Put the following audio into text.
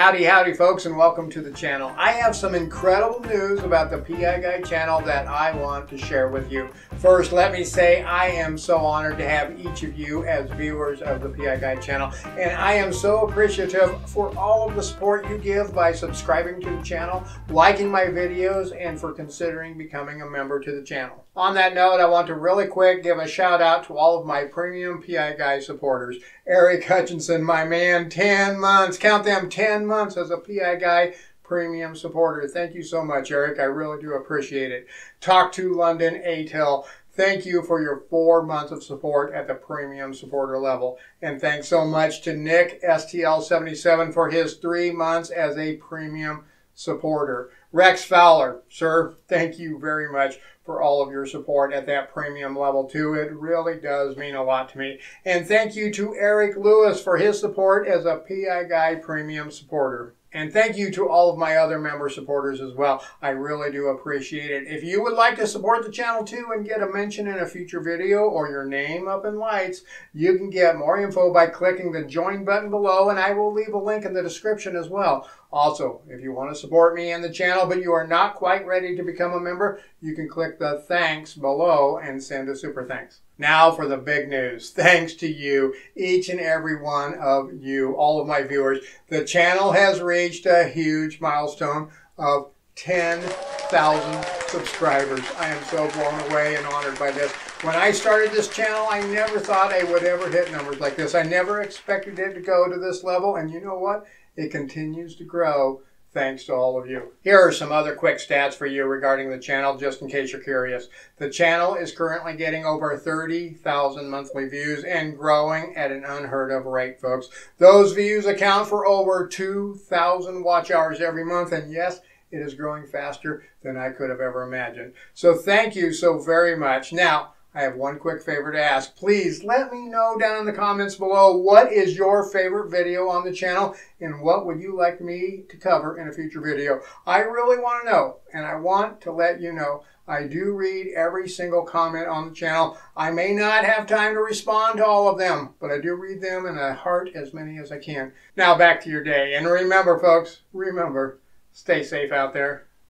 Howdy, howdy folks, and welcome to the channel. I have some incredible news about the PI Guy channel that I want to share with you. First, let me say I am so honored to have each of you as viewers of the PI Guy channel, and I am so appreciative for all of the support you give by subscribing to the channel, liking my videos, and for considering becoming a member to the channel. On that note, I want to really quick give a shout out to all of my premium PI Guy supporters. Eric Hutchinson, my man, 10 months, count them, 10 months as a PI Guy premium supporter. Thank you so much, Eric. I really do appreciate it. Talk to London ATEL. Thank you for your 4 months of support at the premium supporter level. And thanks so much to Nick STL77 for his 3 months as a premium supporter. Rex Fowler, sir, thank you very much for all of your support at that premium level too. It really does mean a lot to me. And thank you to Eric Lewis for his support as a PI Guy premium supporter. And thank you to all of my other member supporters as well. I really do appreciate it. If you would like to support the channel too and get a mention in a future video or your name up in lights, you can get more info by clicking the join button below, and I will leave a link in the description as well. Also, if you want to support me and the channel but you are not quite ready to become a member, you can click the thanks below and send a super thanks. Now for the big news. Thanks to you, each and every one of you, all of my viewers, the channel has reached a huge milestone of 10,000 subscribers. I am so blown away and honored by this. When I started this channel, I never thought I would ever hit numbers like this. I never expected it to go to this level, and you know what? It continues to grow thanks to all of you. Here are some other quick stats for you regarding the channel, just in case you're curious. The channel is currently getting over 30,000 monthly views and growing at an unheard of rate, folks. Those views account for over 2,000 watch hours every month, and yes, it is growing faster than I could have ever imagined. So thank you so very much. Now, I have one quick favor to ask. Please let me know down in the comments below what is your favorite video on the channel and what would you like me to cover in a future video. I really want to know, and I want to let you know I do read every single comment on the channel. I may not have time to respond to all of them, but I do read them and I heart as many as I can. Now back to your day. And remember, folks, remember, stay safe out there.